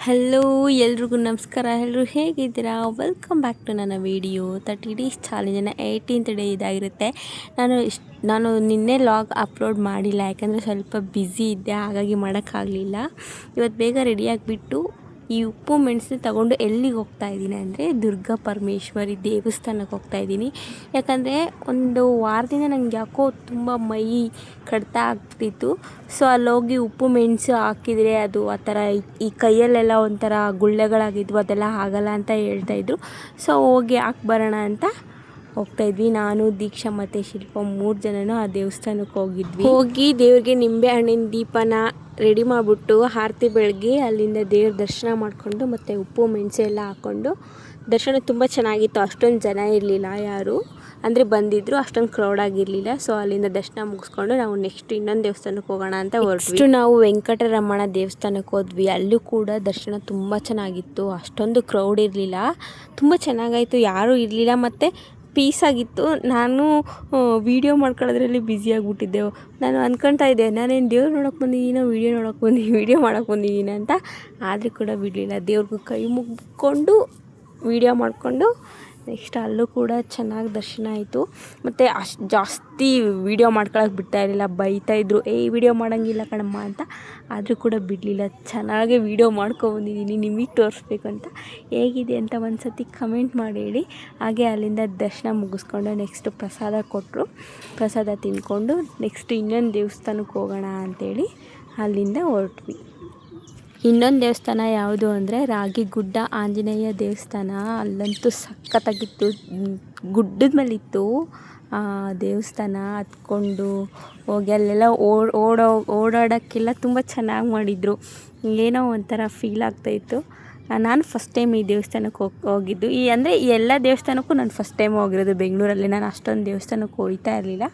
Hello ಎಲ್ರಿಗೂ ನಮಸ್ಕಾರ. ಎಲ್ಲರೂ ಹೇಗಿದ್ದೀರಾ? ವೆಲ್ಕಮ್ ಬ್ಯಾಕ್ ಟು ನನ್ನ ವಿಡಿಯೋ 30 ಡೇಸ್ ಚಾಲೆಂಜಿನ 18th ಡೇ ಇದಾಗಿರುತ್ತೆ. ನಾನು ನಿನ್ನೆ ಲಾಗ್ ಅಪ್ಲೋಡ್ ಮಾಡಿಲ್ಲ, ಯಾಕಂದರೆ ಸ್ವಲ್ಪ ಬ್ಯುಸಿ ಇದ್ದೆ, ಹಾಗಾಗಿ ಮಾಡೋಕ್ಕಾಗಲಿಲ್ಲ. ಇವತ್ತು ಬೇಗ ರೆಡಿಯಾಗಿಬಿಟ್ಟು ಈ ಉಪ್ಪು ಮೆಣಸು ತಗೊಂಡು ಎಲ್ಲಿಗೆ ಹೋಗ್ತಾಯಿದ್ದೀನಿ ಅಂದರೆ ದುರ್ಗಾ ಪರಮೇಶ್ವರಿ ದೇವಸ್ಥಾನಕ್ಕೆ ಹೋಗ್ತಾಯಿದ್ದೀನಿ. ಯಾಕಂದರೆ ಒಂದು ವಾರದಿಂದ ನನಗೆ ಯಾಕೋ ತುಂಬ ಮೈ ಕಡ್ತಾ ಆಗ್ತಿತ್ತು. ಸೊ ಅಲ್ಲೋಗಿ ಉಪ್ಪು ಮೆಣಸು ಹಾಕಿದರೆ ಅದು ಆ ಥರ ಈ ಕೈಯಲ್ಲೆಲ್ಲ ಒಂಥರ ಗುಳ್ಳೆಗಳಾಗಿದ್ವು, ಅದೆಲ್ಲ ಆಗಲ್ಲ ಅಂತ ಹೇಳ್ತಾಯಿದ್ರು. ಸೊ ಹೋಗಿ ಬರೋಣ ಅಂತ ಹೋಗ್ತಾಯಿದ್ವಿ. ನಾನು, ದೀಕ್ಷಾ ಮತ್ತು ಶಿಲ್ಪ 3 ಜನನೂ ಆ ದೇವಸ್ಥಾನಕ್ಕೆ ಹೋಗಿ ದೇವ್ರಿಗೆ ನಿಂಬೆ ಹಣ್ಣಿನ ದೀಪನ ರೆಡಿ ಮಾಡಿಬಿಟ್ಟು ಆರತಿ ಬೆಳಗ್ಗೆ ಅಲ್ಲಿಂದ ದೇವ್ರ ದರ್ಶನ ಮಾಡಿಕೊಂಡು ಮತ್ತು ಉಪ್ಪು ಮೆಣಸು ಎಲ್ಲ ಹಾಕ್ಕೊಂಡು ದರ್ಶನ ತುಂಬ ಚೆನ್ನಾಗಿತ್ತು. ಅಷ್ಟೊಂದು ಜನ ಇರಲಿಲ್ಲ, ಯಾರು ಅಂದರೆ ಬಂದಿದ್ದರು, ಅಷ್ಟೊಂದು ಕ್ರೌಡ್ ಆಗಿರಲಿಲ್ಲ. ಸೊ ಅಲ್ಲಿಂದ ದರ್ಶನ ಮುಗಿಸ್ಕೊಂಡು ನಾವು ನೆಕ್ಸ್ಟ್ ಇನ್ನೊಂದು ದೇವಸ್ಥಾನಕ್ಕೆ ಹೋಗೋಣ ಅಂತ ಹೊರಟ್ವಿ. ನಾವು ವೆಂಕಟರಮಣ ದೇವಸ್ಥಾನಕ್ಕೆ ಹೋದ್ವಿ. ಅಲ್ಲೂ ಕೂಡ ದರ್ಶನ ತುಂಬ ಚೆನ್ನಾಗಿತ್ತು, ಅಷ್ಟೊಂದು ಕ್ರೌಡ್ ಇರಲಿಲ್ಲ, ತುಂಬ ಚೆನ್ನಾಗಾಯಿತು, ಯಾರೂ ಇರಲಿಲ್ಲ ಮತ್ತು ಪೀಸಾಗಿತ್ತು. ನಾನು ವೀಡಿಯೋ ಮಾಡ್ಕೊಳ್ಳೋದ್ರಲ್ಲಿ ಬ್ಯುಸಿಯಾಗಿಬಿಟ್ಟಿದ್ದೆವು. ನಾನು ಅಂದ್ಕೊಳ್ತಾ ಇದ್ದೆ, ನಾನೇನು ದೇವ್ರು ನೋಡೋಕೆ ಬಂದಿದ್ದೀನೋ ವೀಡಿಯೋ ಮಾಡೋಕ್ಕೆ ಬಂದಿದ್ದೀನಿ ಅಂತ. ಆದರೂ ಕೂಡ ಬಿಡಲಿಲ್ಲ, ದೇವ್ರಿಗೂ ಕೈ ಮುಗ್ಕೊಂಡು ವೀಡಿಯೋ ಮಾಡಿಕೊಂಡು ನೆಕ್ಸ್ಟ್ ಅಲ್ಲೂ ಕೂಡ ಚೆನ್ನಾಗಿ ದರ್ಶನ ಆಯಿತು. ಮತ್ತು ಅಷ್ಟು ಜಾಸ್ತಿ ವೀಡಿಯೋ ಮಾಡ್ಕೊಳಕ್ಕೆ ಬಿಡ್ತಾಯಿರಲಿಲ್ಲ, ಬೈತಾಯಿದ್ರು, ವೀಡಿಯೋ ಮಾಡೋಂಗಿಲ್ಲ ಕಣಮ್ಮ ಅಂತ. ಆದರೂ ಕೂಡ ಬಿಡಲಿಲ್ಲ, ಚೆನ್ನಾಗಿ ವೀಡಿಯೋ ಮಾಡ್ಕೊಬಂದಿದ್ದೀನಿ, ನಿಮಗೆ ತೋರಿಸ್ಬೇಕಂತ. ಹೇಗಿದೆ ಅಂತ ಒಂದು ಸತಿ ಕಮೆಂಟ್ ಮಾಡಿ ಹೇಳಿ. ಹಾಗೆ ಅಲ್ಲಿಂದ ದರ್ಶನ ಮುಗಿಸ್ಕೊಂಡು ನೆಕ್ಸ್ಟ್ ಪ್ರಸಾದ ಕೊಟ್ಟರು, ಪ್ರಸಾದ ತಿಂದ್ಕೊಂಡು ನೆಕ್ಸ್ಟ್ ಇನ್ನೊಂದು ದೇವಸ್ಥಾನಕ್ಕೆ ಹೋಗೋಣ ಅಂಥೇಳಿ ಅಲ್ಲಿಂದ ಹೊರಟ್ವಿ. ಇನ್ನೊಂದು ದೇವಸ್ಥಾನ ಯಾವುದು ಅಂದರೆ ರಾಗಿಗುಡ್ಡ ಆಂಜನೇಯ ದೇವಸ್ಥಾನ. ಅಲ್ಲಂತೂ ಸಖತ್ತಾಗಿತ್ತು, ಗುಡ್ಡದ ಮೇಲಿತ್ತು ದೇವಸ್ಥಾನ. ಹತ್ಕೊಂಡು ಹೋಗಿ ಅಲ್ಲೆಲ್ಲ ಓಡಾಡೋಕ್ಕೆಲ್ಲ ತುಂಬ ಚೆನ್ನಾಗಿ ಮಾಡಿದರು. ಏನೋ ಒಂಥರ ಫೀಲ್ ಆಗ್ತಾಯಿತ್ತು. ನಾನು ಫಸ್ಟ್ ಟೈಮ್ ಈ ದೇವಸ್ಥಾನಕ್ಕೆ ಹೋಗಿದ್ದು. ಅಂದರೆ ಈ ಎಲ್ಲ ದೇವಸ್ಥಾನಕ್ಕೂ ನಾನು ಫಸ್ಟ್ ಟೈಮ್ ಹೋಗಿರೋದು ಬೆಂಗಳೂರಲ್ಲಿ. ನಾನು ಅಷ್ಟೊಂದು ದೇವಸ್ಥಾನಕ್ಕೆ ಹೋಗ್ತಾ ಇರಲಿಲ್ಲ.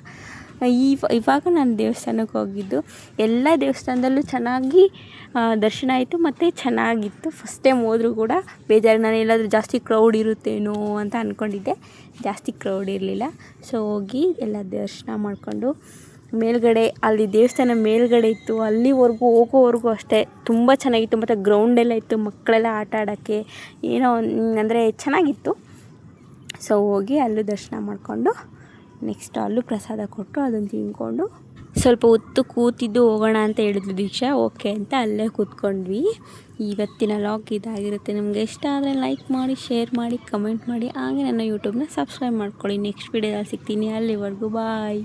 ಇವಾಗ ನಾನು ದೇವಸ್ಥಾನಕ್ಕೆ ಹೋಗಿದ್ದು. ಎಲ್ಲ ದೇವಸ್ಥಾನದಲ್ಲೂ ಚೆನ್ನಾಗಿ ದರ್ಶನ ಆಯಿತು ಮತ್ತು ಚೆನ್ನಾಗಿತ್ತು. ಫಸ್ಟ್ ಟೈಮ್ ಹೋದರೂ ಕೂಡ ಬೇಜಾರು, ನಾನು ಎಲ್ಲಾದರೂ ಜಾಸ್ತಿ ಕ್ರೌಡ್ ಇರುತ್ತೇನೋ ಅಂತ ಅಂದ್ಕೊಂಡಿದ್ದೆ, ಜಾಸ್ತಿ ಕ್ರೌಡ್ ಇರಲಿಲ್ಲ. ಸೊ ಹೋಗಿ ಎಲ್ಲ ದರ್ಶನ ಮಾಡಿಕೊಂಡು ಮೇಲ್ಗಡೆ, ಅಲ್ಲಿ ದೇವಸ್ಥಾನ ಮೇಲ್ಗಡೆ ಇತ್ತು, ಅಲ್ಲಿವರೆಗೂ ಹೋಗೋವರೆಗೂ ಅಷ್ಟೇ ತುಂಬ ಚೆನ್ನಾಗಿತ್ತು. ಮತ್ತು ಗ್ರೌಂಡೆಲ್ಲ ಇತ್ತು, ಮಕ್ಕಳೆಲ್ಲ ಆಟ ಆಡೋಕ್ಕೆ ಏನೋ ಅಂದರೆ ಚೆನ್ನಾಗಿತ್ತು. ಸೊ ಹೋಗಿ ಅಲ್ಲೂ ದರ್ಶನ ಮಾಡಿಕೊಂಡು ನೆಕ್ಸ್ಟ್ ಅಲ್ಲೂ ಪ್ರಸಾದ ಕೊಟ್ಟರು, ಅದನ್ನು ತಿಂದ್ಕೊಂಡು ಸ್ವಲ್ಪ ಹೊತ್ತು ಕೂತಿದ್ದು ಹೋಗೋಣ ಅಂತ ಹೇಳಿದ್ರು ದೀಕ್ಷಾ. ಓಕೆ ಅಂತ ಅಲ್ಲೇ ಕೂತ್ಕೊಂಡ್ವಿ. ಇವತ್ತಿನ ಲಾಗ್ ಇದಾಗಿರುತ್ತೆ. ನಿಮಗೆ ಇಷ್ಟ ಆದರೆ ಲೈಕ್ ಮಾಡಿ, ಶೇರ್ ಮಾಡಿ, ಕಮೆಂಟ್ ಮಾಡಿ, ಹಾಗೆ ನನ್ನ ಯೂಟ್ಯೂಬ್ನ ಸಬ್ಸ್ಕ್ರೈಬ್ ಮಾಡ್ಕೊಳ್ಳಿ. ನೆಕ್ಸ್ಟ್ ವೀಡಿಯೋದಲ್ಲಿ ಸಿಗ್ತೀನಿ. ಅಲ್ಲಿವರೆಗೂ ಬಾಯ್.